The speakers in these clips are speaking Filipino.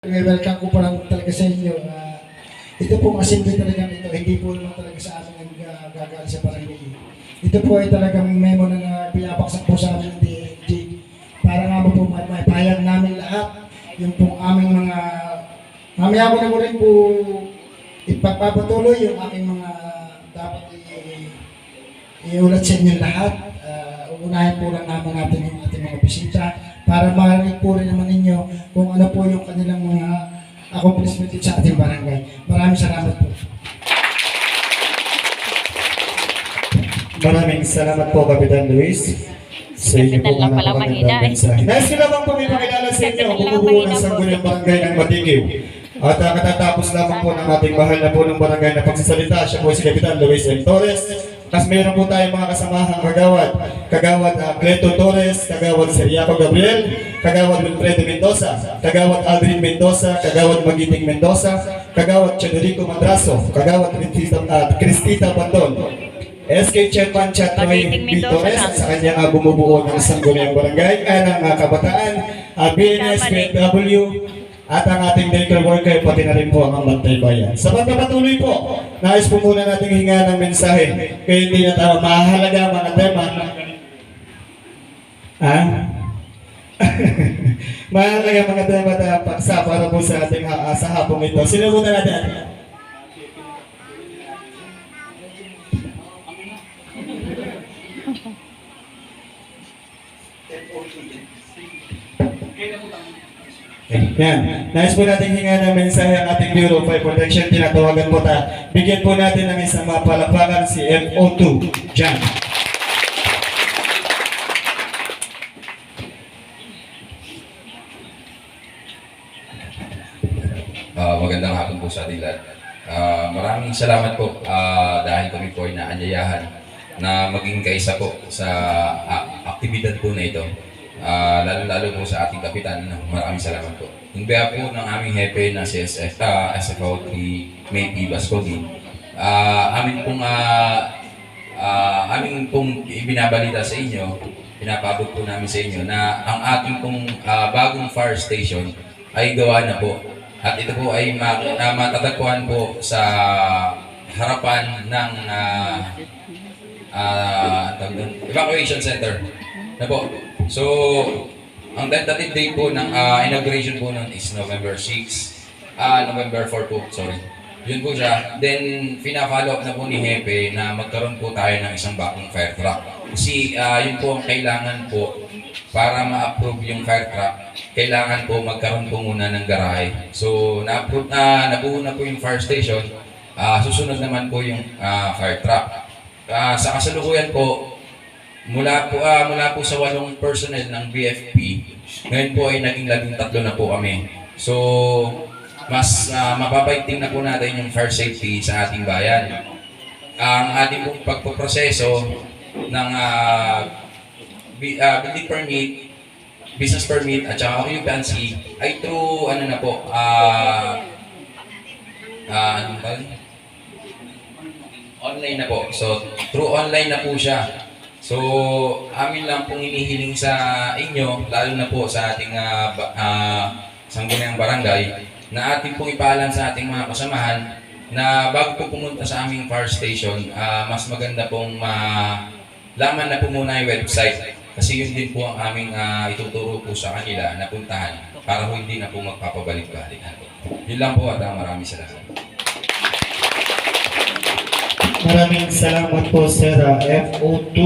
Welcome ko pa lang talaga sa inyo. Ito po assembly talaga ito, hindi po naman talaga sa amin ang gagaling sa barangay. Ito po ay talagang memo na pinapaksak po sa amin ng DFG para nga po may payag namin lahat. Yung pong aming mga, mamaya ko na ko rin po ipagpapatuloy yung aking mga dapat iulat sa inyo lahat. Uunahin po lang naman natin yung ating mga bisita para marinig po rin naman ninyo kung ano po yung kanilang mga accomplishment sa ating barangay. Maraming salamat po. Maraming salamat po, Kapitan Luis. Sa inyo po lang pala mahina eh. Nais ko naman po may pakilala sa inyo ang bubuo ng Sangguniang Barangay ng Matigiw. At katatapos lamang po ng ating mahal na punong barangay na pagsasalita, siya po si Kapitan Luis M. Torres. Kasi mayroon po tayong mga kasamahang Kagawad Cleto Torres, Kagawad Seriaco Gabriel, Kagawad Wilfredo Mendoza, Kagawad Aldrin Mendoza, Kagawad Magiting Mendoza, Kagawad Chederico Madraso, Kagawad Cristita Bandon, SK Chairman Chatroy B. Torres at sa kanyang bumubuo ng Sangguniang Barangay, ng Kabataan, BNS, BFW, at ang ating medical worker, pati na rin po ang Bantay Bayan. Sa pagpapatuloy po, nais po muna nating hinga ng mensahe. Kaya hindi na tayo mahalaga mga tema. Mahalaga mga tema na paksa para po sa ating sa hapong ito. Sino muna natin? Yan. Nais po natin hinga ng mensahe ang ating Bureau of Fire Protection. Tinatawagan po tayo. Bigyan po natin ng isang mapalakpakan si FO2 Jan. Magandang hapon po sa ating lahat. Maraming salamat po dahil kami po ay naanyayahan na maging kaisa po sa aktibidad po na ito. Lalo-lalo po sa ating kapitan, maraming salamat po. Yung behalf po ng aming hepe na si SFO3 Maybe Bascodi, aming pong ibinabalita sa inyo, pinapabot po namin sa inyo na ang ating pong bagong fire station ay gawa na po. At ito po ay matatagpuan po sa harapan ng evacuation center na po. So, ang tentative date po ng inauguration po nun is November 4 po, sorry. Yun po siya. Then, pina-follow up na po ni Hepe na magkaroon po tayo ng isang bagong fire truck. Kasi yun po ang kailangan po para ma-approve yung fire truck, kailangan po magkaroon po muna ng garahe. So, na-approve nabuo na po yung fire station, susunod naman po yung fire truck. Sa kasalukuyan po, mula po sa 8 personnel ng BFP, ngayon po ay naging 13 na po kami. So, mas mapapaigting na po natin yung fire safety sa ating bayan. Ang ating pong pagpoproseso ng building permit, business permit, at saka occupancy ay through online na po. So, through online na po siya. So, amin lang pong hinihiling sa inyo, lalo na po sa ating Sangguniang Barangay, na ating pong ipaalam sa ating mga kasamahan na bago po pumunta sa aming fire station, mas maganda pong laman na po muna yung website. Kasi yun din po ang aming ituturo po sa kanila na puntahan para hindi na po magpapabalik-balik. Yun lang po at maraming salamat. Maraming salamat po, Sir FO2.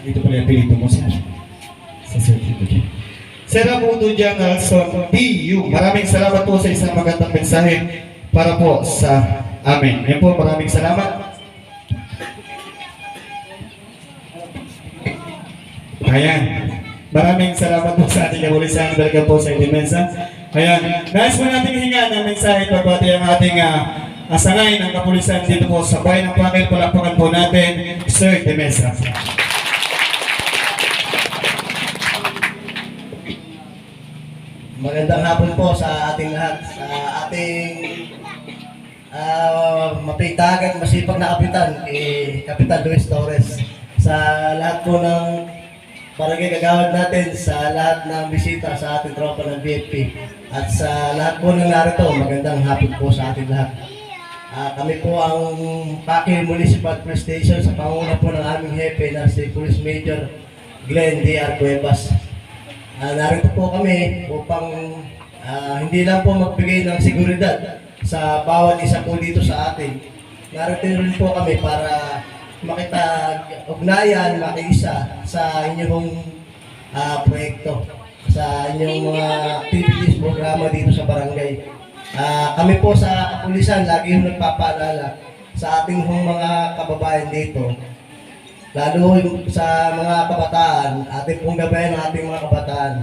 Dito pala yung pilito mo, Sir. Sa certificate. Sir FO2 Jan Alson DU. Maraming salamat po sa isang magandang mensahe para po sa amin. Yan po, maraming salamat. Ayan. Maraming salamat po sa ating kapulisan. Welcome po sa Indimensa. Ayan. Nais po natin hinga ng mensahe pagpati ang ating asangay ng kapulisan dito po sa bayan ng Pakil. Palakpakan po natin, Sir Demesa. Magandang hapon po sa ating lahat, sa ating mapitagan, masipag na kapitan, Kapitan Luis Torres. Sa lahat po ng barangay kagawad natin, sa lahat ng bisita sa ating tropa ng BFP. At sa lahat po ng narito, magandang hapon po sa ating lahat. Kami po ang Paki Municipal Police Station sa panguna po ng aming hepe na si Police Major Glenn D.R. Cuevas. Narito po kami upang hindi lang po magbigay ng seguridad sa bawat isa po dito sa atin. Narito rin po kami para makipag-ugnayan, makiisa sa inyong proyekto, sa inyong mga activities, programa dito sa barangay. Kami po sa kapulisan, lagi yung nagpapaalala sa ating mga kababayan dito, lalo yung sa mga kabataan, ating pong gabayan ng ating mga kabataan.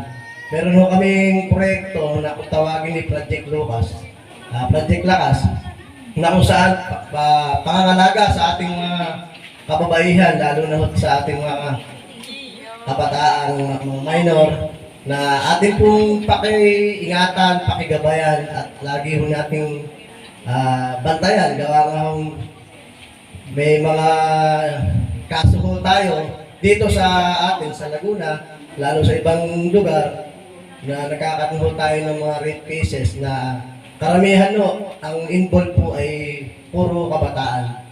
Meron ho kaming proyekto na kung tawagin ni Project Lucas, Project Lakas, na kung saan pangangalaga sa ating mga kababaihan, lalo na ho sa ating mga kabataan, mga minor, na ating pong pakiingatan, pakigabayan, at lagi ho nating bantayan. Gawa nga hong may mga kaso ho tayo dito sa atin, sa Laguna, lalo sa ibang lugar, na nakakatuho tayo ng mga rape cases na karamihan ho, ang involved po ay puro kabataan.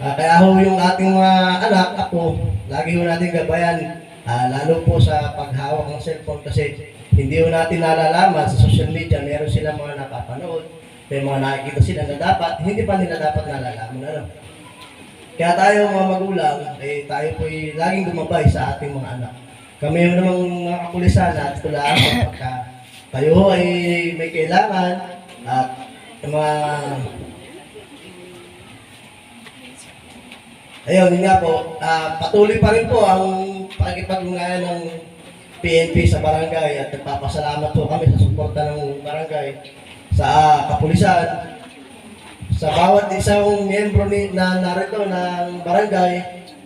Kaya ho yung ating mga anak, ako, lagi ho natin gabayan, lalo po sa paghawak ng cellphone kasi hindi ho natin nalalaman sa social media, meron silang mga napapanood, may mga nakikita sila na dapat, hindi pa nila dapat nalalaman. Ano? Kaya tayo mga magulang, tayo po ay laging gumabay sa ating mga anak. Kami yung namang mga kapulisan at tulaan pagka tayo ay may kailangan at mga ayun, yun nga po, patuloy pa rin po ang pakikipag-ugnayan ng PNP sa barangay at nagpapasalamat po kami sa suporta ng barangay sa kapulisan, sa bawat isang miyembro na narito ng barangay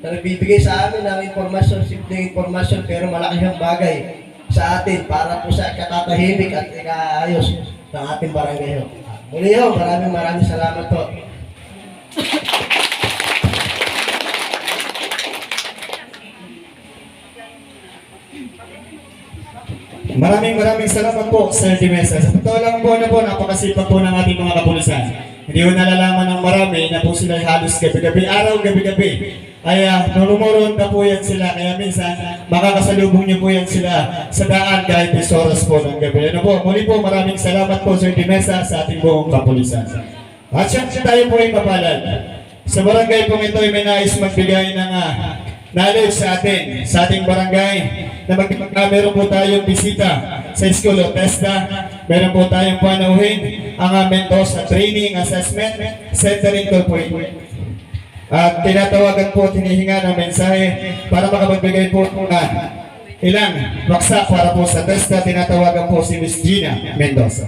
na nagbibigay sa amin ng impormasyon, simpleng impormasyon pero malakihang bagay sa atin para po sa katatahimik at ikaayos ng ating barangay. Muli ho, maraming salamat po. Maraming salamat po, Sir Dimesa. Sa totoo lang po napakasipag po ng ating mga kapulisan. Hindi ko nalalaman ng marami na po sila halos gabi-gabi, gabi-gabi. Ay nurumuron na po yan sila. Kaya minsan, makakasalubong niyo po yan sila sa daan kahit is oras po ng gabi. Ano po, muli po maraming salamat po, Sir Dimesa, sa ating buong kapulisan. At siyempre tayo po ay mapalad. Sa barangay po ito ay may nais magbigay ng knowledge sa ating barangay na meron po tayong bisita sa School of TESDA. Meron po tayong panauhin ang Mendoza Training Assessment Center Incorporated. At tinatawagan po, tinihinga ng mensahe para makapagbigay po na ilang baksa para po sa TESDA. Tinatawagan po si Miss Gina Mendoza.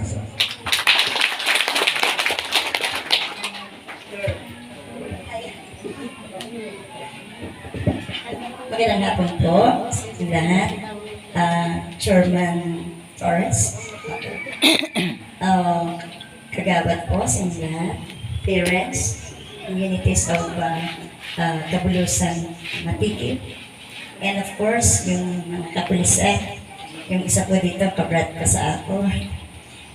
Magandang hapon po sa lahat. Chairman Torres, kagawad po sa lahat, parents, communities of Kabulusan, Matikip, and of course, yung kapulisan, yung isa po dito, kabrad ka sa ako,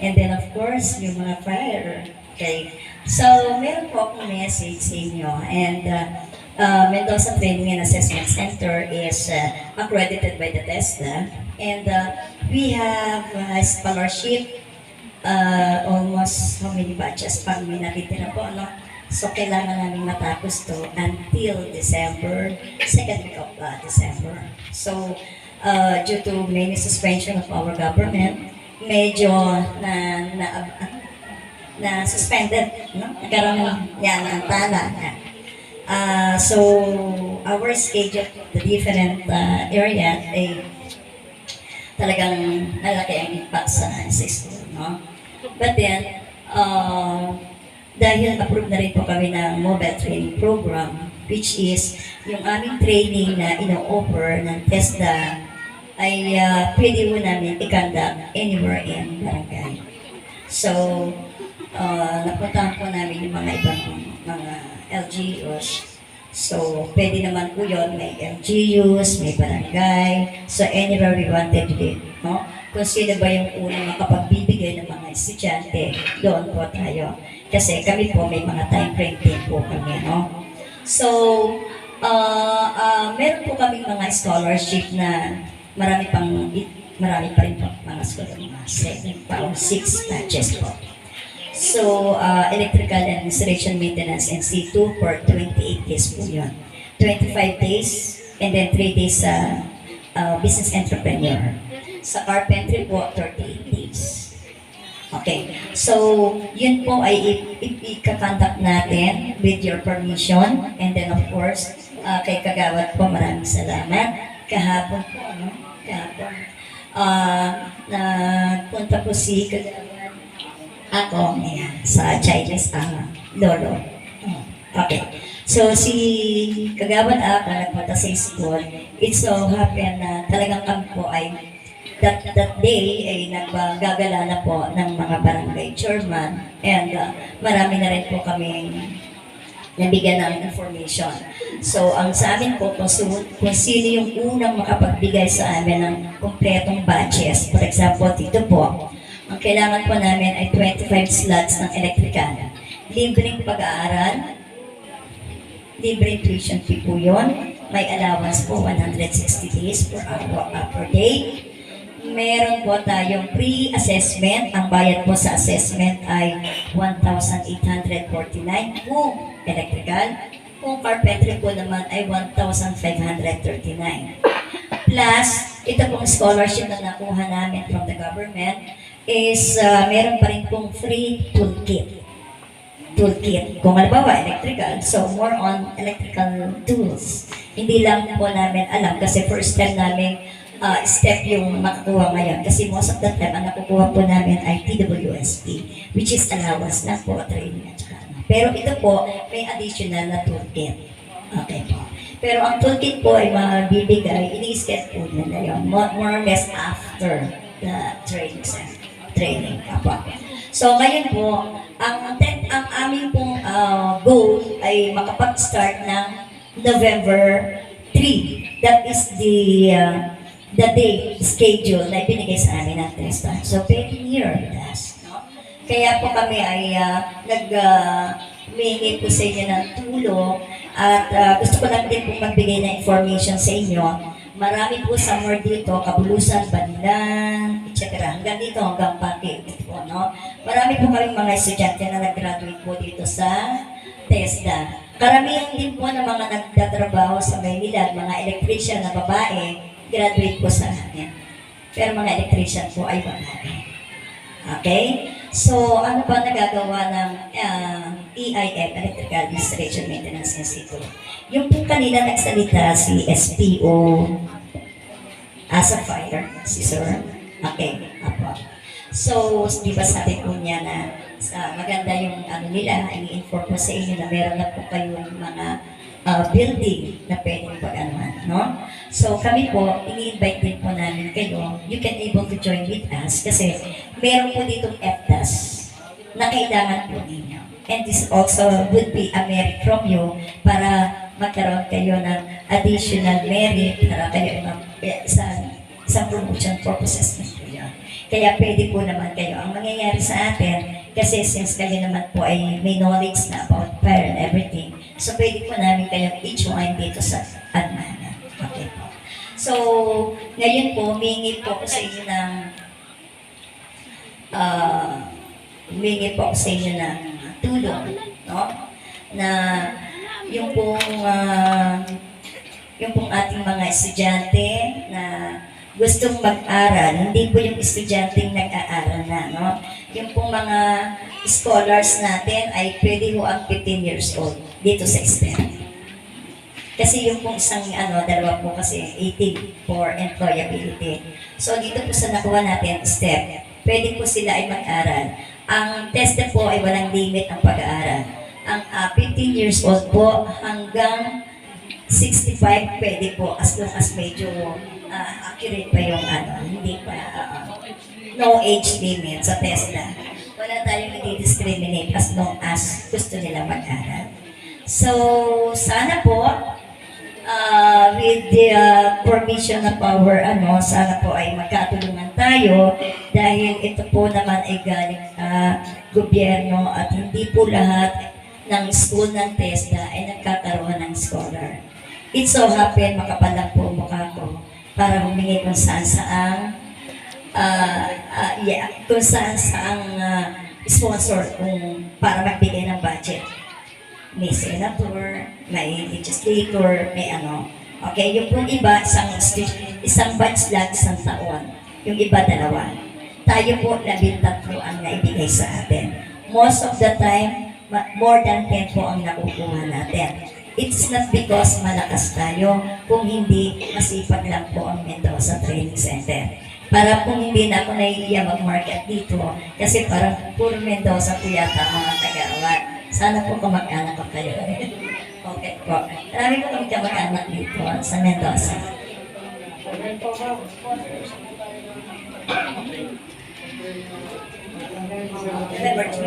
and then of course, yung mga fire. Okay, so meron po akong message sa inyo, and Mendoza Training and Assessment Center is accredited by the TESDA, and we have a scholarship, almost how many batches pang may natitira po, no? So kailangan namin matapos to until December, second week of December. So due to many suspension of our government, medyo na suspended, no? Nagkaroon yan ang tala. So our schedule, the different area, ay talagang malaki ang impact sa school, no? But then, dahil approve na rin po kami ng mobile training program, which is yung aming training na ino-offer ng TESDA ay pwede mo namin i-conduct anywhere in barangay. So, napuntahan po namin yung mga ibang mga LGUs So, pwede naman po yun, may LGUs, may barangay, so anywhere we wanted to be, no? Kung sino ba yung unang makapagbibigay ng mga estudyante, doon po tayo. Kasi kami po, may mga time frame din po kami, no? So, meron po kami mga scholarship na marami pa rin po mga scholarship, mga 7 pa o 6 batches po. So, electrical administration maintenance and C2 for 28 days po yun. 25 days and then 3 days sa business entrepreneur. Sa carpentry po, 38 days. Okay. So, yun po ay ika-conduct natin with your permission. And then of course, kay Kagawad po, maraming salamat. Kahapon po, ano? Kahapon. Nagpunta po si Kagawad ako, ayan, sa Chinese lolo. Okay. So, si Kagawad ako nagpunta sa school. It so happened na talagang kami po ay that day ay naggagala na po ng mga barangay chairman and marami na rin po kami nabigyan ng information. So, ang sa amin po, kung sino yung unang makapagbigay sa amin ng kumpletong batches, for example, dito po, ang kailangan po namin ay 25 slots ng electrical. Libreng pag-aaral, libreng tuition fee po yun. May allowance po 160 days per day. Meron po tayong pre-assessment. Ang bayad po sa assessment ay 1,849 kung electrical. Kung carpentry po naman ay 1,539. Plus, ito pong scholarship na nakuha namin from the government is meron pa rin pong free toolkit. Kung halimbawa, electrical, so more on electrical tools. Hindi lang po namin alam kasi first time namin step yung makakuha ngayon. Kasi most of the time, ang nakukuha po namin ay TWSP, which is allowance lang po, training at saka. Pero ito po, may additional na toolkit. Okay po. Pero ang toolkit po ay mabibigay, ini-sketch po nila yun, more or less after the training. Apo. So ngayon po, ang aming pong goal ay makapag-start ng November 3. That is the day schedule na ibinigay sa amin ng TESDA. So, very near with us. No? Kaya po kami ay humihingi po sa inyo ng tulong at gusto ko lang din po magbigay ng information sa inyo. Marami po somewhere dito, Kabulusan, Banilan, etc. Hanggang dito, hanggang Pati. No? Marami po kaming mga estudyante na nag-graduate po dito sa TESDA. Karamihan din po ng mga nagtatrabaho sa Maynila, mga electrician na babae, graduate po sa amin. Pero mga electrician po ay babae. Okay? So, ano ba nagagawa ng EIM, Electrical Installation Maintenance Institute? Yung po kanina nagsalita si SPO Sapphire, si Sir. Okay, apo. So, di ba sabi po niya na maganda yung ano nila, i-inform po sa inyo na meron na po kayong mga building na pwedeng pag-anuhan, no? So, kami po, ini-invite din po namin kayo. You can able to join with us kasi meron po ditong FTAS na kailangan po ninyo. And this also would be a merit from you para magkaroon kayo ng additional merit para kayo sa promotion purposes na po yun. Kaya pwede po naman kayo. Ang mangyayari sa atin, kasi since kayo naman po ay may knowledge na about fire and everything, so pwede po namin kayong i-join dito sa Admana. Okay po. So, ngayon po, humingi po ako sa inyo ng tulong, no? Na yung pong ating mga estudyante na gustong mag-aral, hindi po yung estudyanteng nag-aaral na, no? Yung pong mga scholars natin ay pwede ho ang 15 years old dito sa STEM. Kasi yung pong isang, dalawa po kasi 18 for employability. So dito po sa nakuha natin, STEM, pwede po sila ay mag-aral. Ang test po ay walang limit ang pag-aaral. Ang 15 years old po hanggang 65 pwede po as long as medyo accurate pa yung hindi pa no age limit sa TESDA. Wala tayong i-discriminate as long as gusto nila mag-aral. So, sana po, with the permission of our sana po ay magkatulungan tayo dahil ito po naman ay galing sa gobyerno at hindi po lahat ng school ng TESDA ay nagkakaroon ng scholar. It so happen, makapalang po mukha ko para humingi kung saan saang sponsor kung para magbigay ng budget. May senator, may legislator, may ano. Okay, yung pong iba, isang batch lang, isang taon. Yung iba, dalawa. Tayo po, 13 ang naibigay sa atin. Most of the time, more than 10 po ang nakukuha natin. It's not because malakas tayo, kung hindi, masipag lang po ang Mendoza Training Center. Para kung hindi na ako nahihiya mag-market dito, kasi parang puro Mendoza po yata mga tagawat. Sana po kamag-anak ko kayo. Okay po. Marami po kami kamag-anak dito sa Mendoza. November 2.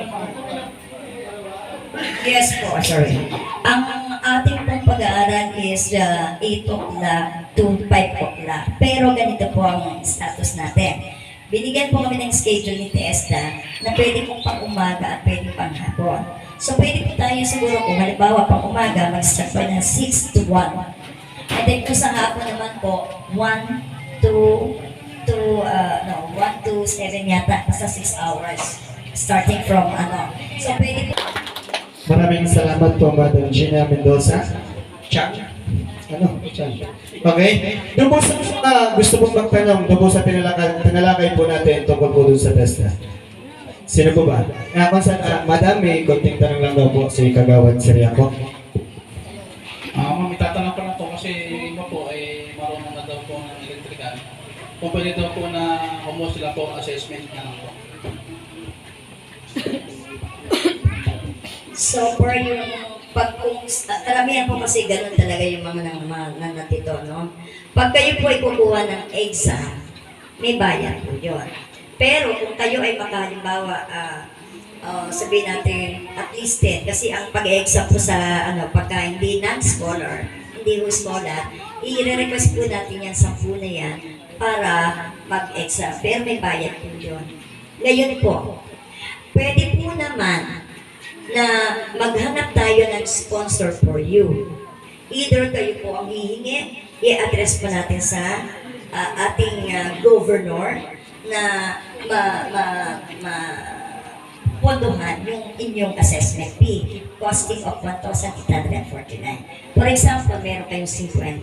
Yes po, sorry. Ang ating pong pag-aaral is 8 o'clock to 5 o'clock. Pero ganito po ang status natin. Binigyan po kami ng schedule ni TESDA na pwede pong pang-umaga at pwede pang-hapon. So pwede po tayo siguro kung halimbawa pang-umaga, mag-start po ng 6 to 1. And then kung sa hapon naman po, 1 to 7 yata, basta 6 hours. Starting from So pwede po. Maraming salamat po, Madam Gina Mendoza. Chang? Chang. Okay? Doon po sa gusto pong magtanong, doon po sa tinalakay po natin tungkol po doon sa TESDA. Sino po ba? Madam, may konting tanong lang daw po si Kagawad Siriaco. Ma'am, itatanong ko lang po kasi iba po ay marunong na daw po ng electrical. Kung pwede daw po na kumuha sila po assessment na lang po. So, for yung karamihan po kasi ganun talaga yung mga nanatito, no? Pag kayo po ay kukuha ng exam, may bayad po yun. Pero kung kayo ay makahalimbawa, sabihin natin at least 10, kasi ang pag-exam po sa pagka hindi non-scholar, hindi ho scholar, i-request po natin yan sa na yan para mag-exam. Pero may bayad po yun. Ngayon po, pwede po naman na maghanap tayo ng sponsor for you. Either kayo po ang hihingi, i-address po natin sa ating governor na pondohan yung inyong assessment fee, costing of 1,849. For example, meron kayong 50.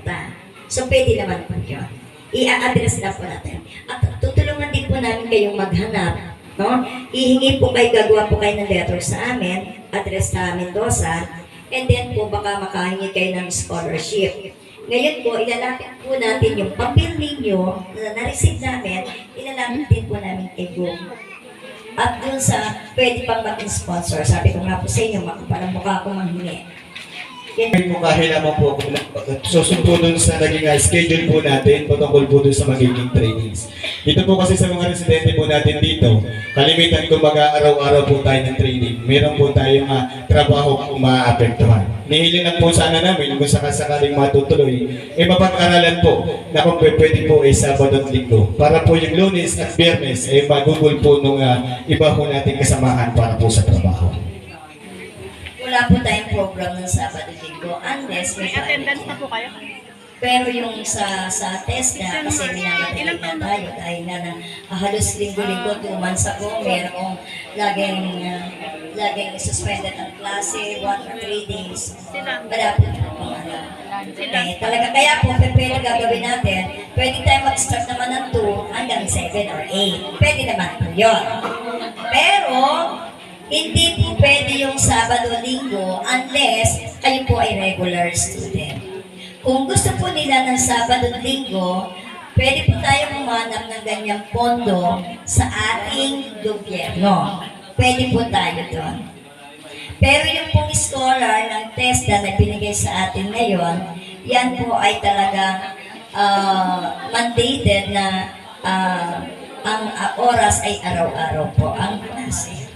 So, pwede naman po yun. I-address na po natin. At tutulungan din po namin kayong maghanap. No? Ihingi po kayo, gagawa po kayo ng letter sa amin, address sa Mendoza, and then po baka makahingi kayo ng scholarship. Ngayon po, ilalapit po natin yung papel ninyo na na-receive namin, ilalapit din po namin kay Go. At dun sa pwede pang mag-sponsor, sabi ko nga po sa inyo, parang mukha akong manghingi. May mukha naman po susunod dun sa naging schedule po natin patungkol po dun sa magiging trainings. Dito po kasi sa mga residente po natin dito, kalimitan kumbaga araw-araw po tayo ng training. Meron po tayong trabaho kung maaapektuhan. Nihilin lang po sana namin kung sakasakaling matutuloy, mapag-aralan po na kung pwede po Sabado at Linggo. Para po yung Lunes at Biyernes ay magugol po nung iba po nating kasamahan para po sa trabaho. Wala po tayong program ng Sabado Linggo unless may attendance na po kayo. Pero yung sa TESDA, kasi minamatayin na tayo dahil na halos linggo-linggo, 2 months ago, merong laging suspended ang klase, 1 or 3 days. Wala po kung Okay, talaga kaya po, pwede gagawin natin, pwede tayo mag-start naman ng 2 hanggang 7 or 8. Pwede naman po yun. Pero, hindi po pwede yung Sabado-Linggo unless kayo po ay regular student. Kung gusto po nila ng Sabado-Linggo, pwede po tayo humanap ng ganyang pondo sa ating gobyerno. Pwede po tayo doon. Pero yung pong scholar ng TESDA na binigay sa atin ngayon, yan po ay talagang mandated na ang oras ay araw-araw po ang klase.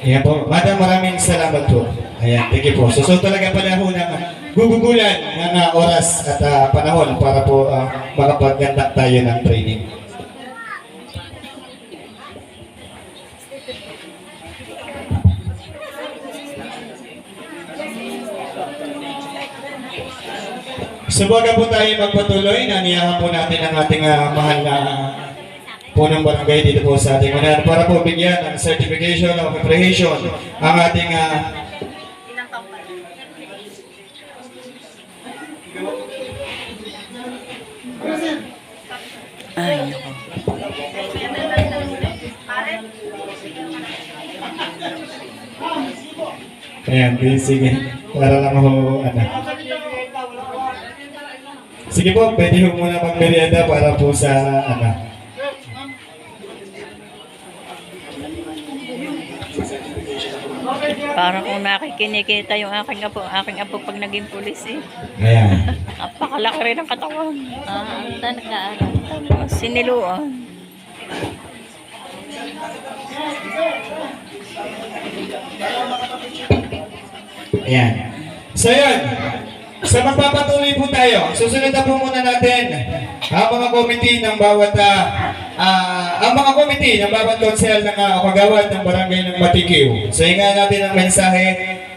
Ayan po. Madam, maraming salamat po. Ayan, thank you po. So talaga pala ho ng gugugulan ng oras at panahon para po makapag-conduct tayo ng training. So baga po tayo magpatuloy, naniyahan po natin ang ating mahal na punong barangay dito po sa ating unahan para po bigyan ng certification of appreciation ang ating Ay, naku. ayan, sige. Para lang ako, Sige po, pwede ho muna magmerienda para po sa, Parang kung nakikinikita yung aking apo pag naging pulis eh. Ayan. Napakalaki rin ang katawan. Talaga. Siniluan. Ayan. So yun, sa magpapatuloy po tayo, susunod na po muna natin ang mga committee ng bawat konsel ng kagawad ng barangay ng Matikiw. So hinga natin ang mensahe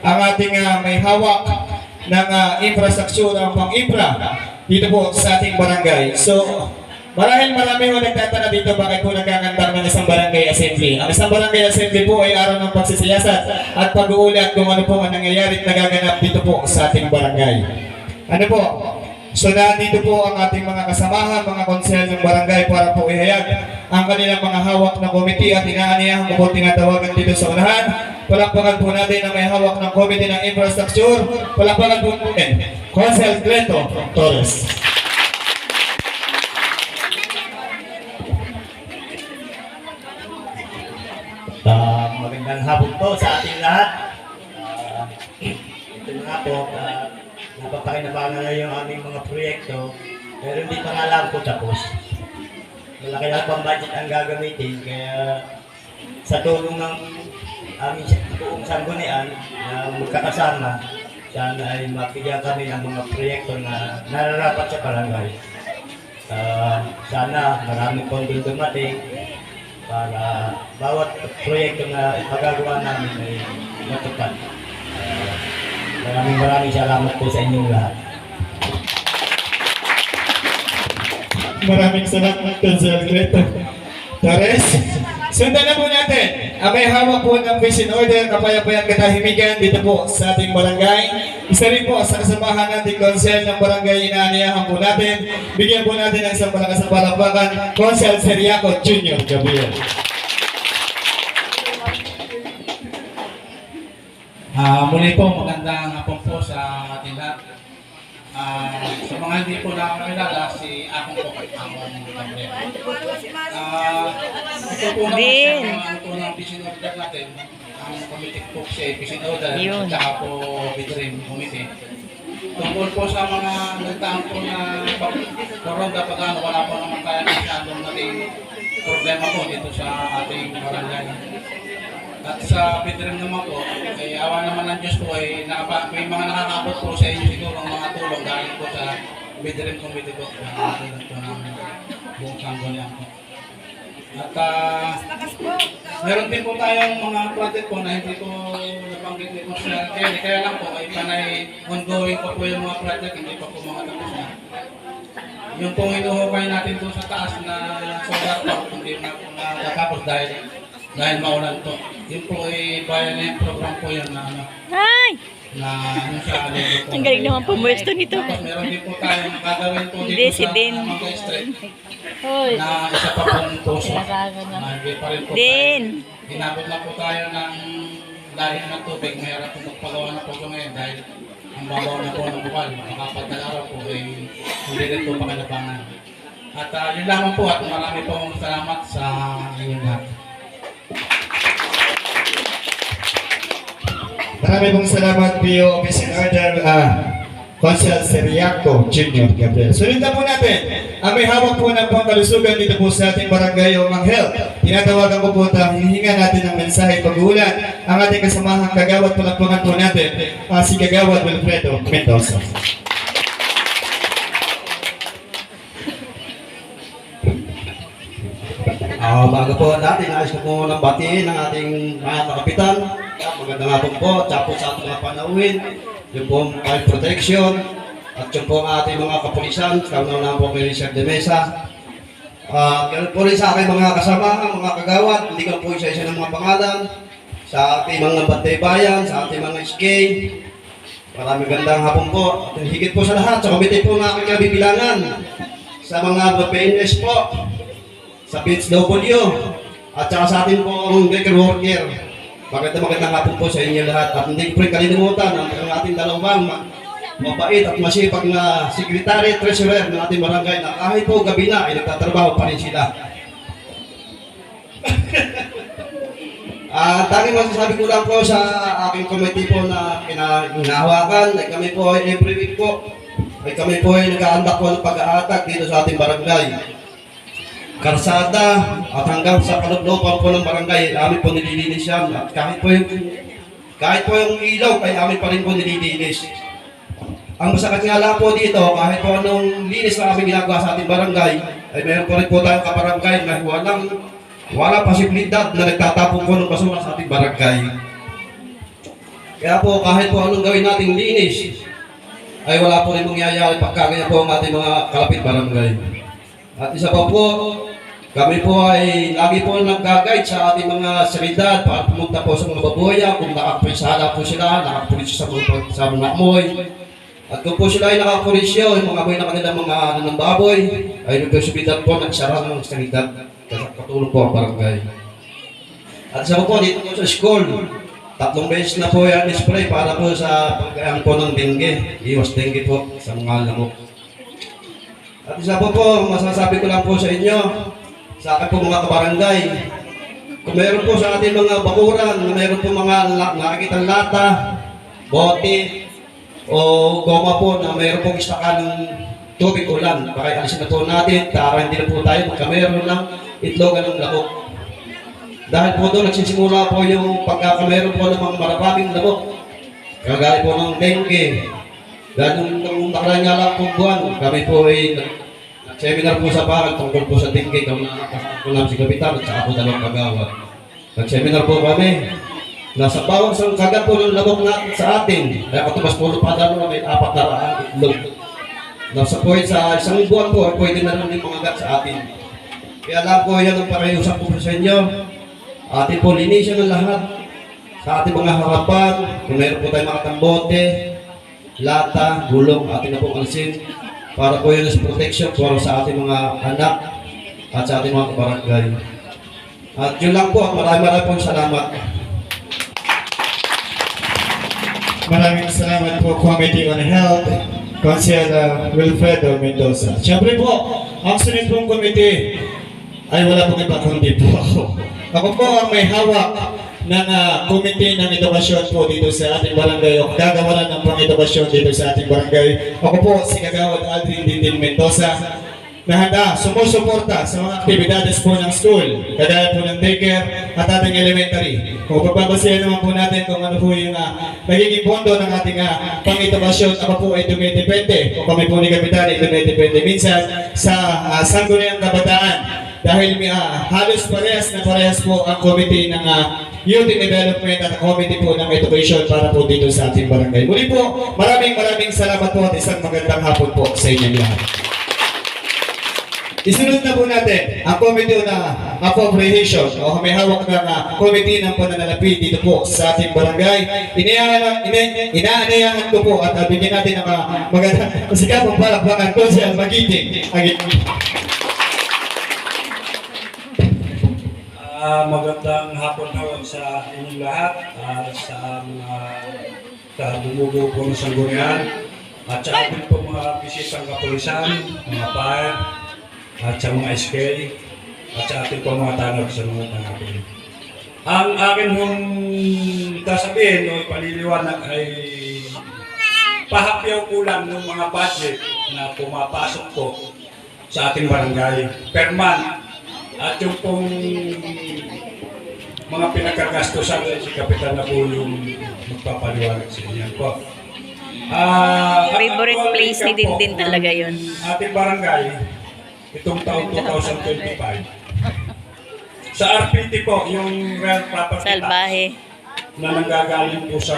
ang ating may hawak ng infrastructure, ang pang-infra dito po sa ating barangay. So marami ho nagtataka dito bakit po nagkakandak ng isang barangay assembly. Ang isang barangay assembly po ay araw ng pagsisiyasat at pag-uulat kung ano po ang nangyayari at nagaganap dito po sa ating barangay. Ano po? So nandito po ang ating mga kasamahan, mga konsel ng barangay para po ihayag ang kanilang mga hawak na komite at inaaniyahan ko po tinatawagan dito sa unahan. Palakpakan po natin ang may hawak ng komite ng infrastructure. Palakpakan po natin, Konsel Cleto Torres. Magandang hapon po sa ating lahat. Ito na nga po, napapakinabangan na yung aming mga proyekto, pero hindi pa nga lang po tapos. Malaki lang pang budget ang gagamitin, kaya sa tulong ng aming buong sanggunian na magkakasama, sana ay mapigyan kami ng mga proyekto na nararapat sa barangay. Sana maraming pondo dumating para bawat proyekto na ipagagawa namin ay matupad. Maraming salamat po sa inyong lahat. Maraming salamat Konsel Cleto Torres. Sundan na po natin ang may hawak po ng vision order, kapayapayang katahimikan dito po sa ating barangay. Isa rin po sa kasamahan natin Konsel ng barangay, inaaniyahan po natin. Bigyan po natin ng isang malakas na palakpakan, Konsel Seriaco Jr. Gabriel. Muli po, magandang hapon po sa ating lahat. Sa mga hindi po nakakilala, si Akong po, Akong Gabriel. Ito po naman siya, po ng vision order natin, ang committee po siya, vision order, at saka po Bidrim Committee. Tungkol po sa mga nagtaon po na koronda pag-ano, wala po naman kaya masyadong nating problema po dito sa ating barangay. At sa Bidrim naman po, ay awa naman ng Diyos po ay may mga nakakabot po sa inyo siguro ang mga tulong dahil po sa Bidrim Committee po na tulad po ng buong sanggunian po. At meron din po tayong mga project po na hindi po nabanggit ni Consular Kelly, kaya lang po ay panay ongoing po yung mga project, hindi pa po mga tapos na. Yung pong inuhukay natin doon sa taas na solar pump, hindi na po natatapos dahil maulan po. Yun po ay bayan na yung program po yun na Ay! na ano siya, po. Ang galing naman pumuesto nito. Tapos meron din po tayong gagawin po Hindi, dito si sa Din. Mangga Street Hoy! na isa pa pong puso. Na hindi pa rin po Din! Ginabot na po tayo ng lalim ng tubig. Mayroon po magpagawa na po ito ngayon dahil ang babaw na po ng bukal. Makapagdang araw po ay hindi rin po pakinabangan. At yun lamang po at marami pong salamat sa inyong lahat. Marami pong salamat P.O. Office in Order, Konsel Seriaco Jr. Gabriel. Sunod na po natin ang may hawak po ng pangkalusugan dito po sa ating barangay o Manghel. Tinatawagan ko po ang hihinga hihinga natin ng mensahe pag-uulan ang ating kasamahang kagawad. Palakpakan po natin si Kagawad Wilfredo Mendoza. Bago po natin, nais ko po ng batiin ng ating mga kapitan. Magandang hapon po, tsaka po sa ating mga panauhin, yung po fire protection, at yung po ang ating mga kapulisan, kauna po kay Richard de Mesa. Ganun po rin sa aking mga kasama, mga kagawad, hindi ko po isa-isa ng mga pangalan, sa ating mga bantay bayan, sa ating mga SK. Maraming gandang hapon po. At higit po sa lahat, sa komite po na aking kabibilangan, sa mga PNS po, sa PHW, at saka sa ating pong baker worker. Magandang hapon po sa inyo lahat. At hindi ko rin kalimutan ang ating dalawang mabait at masipag na secretary treasurer ng ating barangay na kahit po gabi na ay nagtatrabaho pa rin sila. Tanging masasabi ko lang po sa aking committee po na hinahawakan ay kami po ay every week po ay kami po ay nag-aandak po ng pag-aatag dito sa ating barangay. Karsada at hanggang sa kaluglopan po ng barangay, amin po nililinis yan. At kahit po yung ilaw, ay amin pa rin po nililinis. Ang masakit nga lang po dito, kahit po anong linis na aming ginagawa sa ating barangay, ay meron po rin po tayong kabarangay na walang posibilidad na nagtatapon po ng basura sa ating barangay. Kaya po kahit po anong gawin nating linis, ay wala po rin mangyayari pagkagaya po ang ating mga kalapit barangay. At isa pa po, kami po ay lagi po nag-guide sa ating mga salidad para pumunta po sa mga baboya, kung nakapulisada po sila, nakapulis sa mga amoy. At kung po sila ay nakapulisyo, yung mga amoy na kanilang mga ng baboy, ay nagsubidan po nagsara ng salidad. Katulong po ang barangay. At isa po dito po sa school, 3 beses na po yan spray para po sa pagkayang po ng dengue. Iwas dengue po sa mga lamok. At isa po, masasabi ko lang po sa inyo, sa akin po mga kabarangay, kung meron po sa ating mga bakuran, meron po mga nakikitang lata, bote, o goma po na meron pong istakan ng tubig ulan, pakialisin na po natin, para hindi na po tayo magkameron ng itlogan ng lamok. Dahil po doon nagsisimula po yung pagkakameron po ng mga maraming lamok, kagaya po ng dengue. Dahil nung nakaraan nga lang pong buwan, kami po ay nag-seminar po sa baral tungkol po sa dengue. Kung nakakasama po namin si Kapitan at saka po dalawang kagawad. Nag-seminar po kami. Nasa bawang sang kagat po ng lamok natin sa atin. Kaya katumas po lupada mo may 400 itlog. Nasa po sa isang buwan po, pwede na rin mga gat sa atin. Kaya lang po yan ang pakiusap po sa inyo. Atin po linisin ng lahat sa ating mga harapan. Kung meron po tayong mga tambote, lata, gulong, ating na pong alisin para po yun as protection para sa ating mga anak at sa ating mga kabarangay. At yun lang po, maraming pong salamat. Maraming salamat po, Committee on Health, Councilor Wilfredo Mendoza. Siyempre po, ang sunod pong committee ay wala pong iba kundi po ako. Ako po ang may hawak ng committee ng edukasyon po dito sa ating barangay o kagagawaran ng pang-edukasyon dito sa ating barangay. Ako po si Kagawad Aldrin Dindin Mendoza na handa sumusuporta sa mga aktibidades po ng school, kagaya po ng daycare at ating elementary. Kung pagbabasayan naman po natin kung ano po yung nagiging pondo ng ating pang-edukasyon, ako po ay dumidepende, o kami po ni Kapitan ay dumidepende minsan sa sangguniang kabataan. Dahil halos parehas po ang committee ng Youth Development at committee po ng education para po dito sa ating barangay. Muli po, maraming salamat po at isang magandang hapon po sa inyong lahat. Isunod na po natin ang committee na appropriation o may hawak ng committee ng pananalapi dito po sa ating barangay. Inaanayahan ko po at bigyan natin ng magandang masikapang palakpakan ko siya magiting. Magandang hapon po sa inyong lahat, sa mga bumubuo po ng sanggunian, at sa ating po mga bisitang kapulisan, mga fire, at sa mga SK, at sa ating po mga tanod sa mga tanapin. Ang akin hong sasabihin o paliliwanag ay pahapyaw kulang ng mga budget na pumapasok po sa ating barangay per month. At yung pong mga pinagkagastusan si Kapitan na po yung magpapaliwanag sa inyo po. Favorite actual place ni income po Dindin talaga yun. ng ating barangay, itong taong 2025. Sa RPT po, yung real property tax Salbahe. na nanggagaling po sa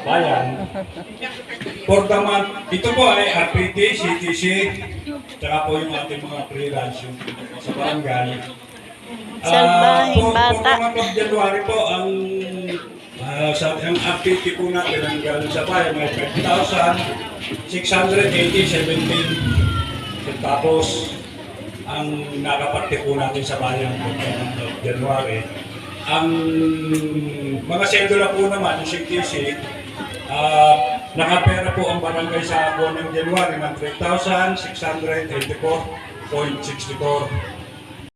bayan. For the month, ito po ay RPT, CTC, tsaka po yung ating mga freelance yung sa barangay. Salbaheng bata. For the month of January po, ang RPT po natin ang galing sa bayan ay 5,680.17. Tapos, ang nakaparte po natin sa bayan for the month of January, ang mga sedula po naman, yung CTC, nakapera po ang barangay sa buwan ng January ng 3,684.64.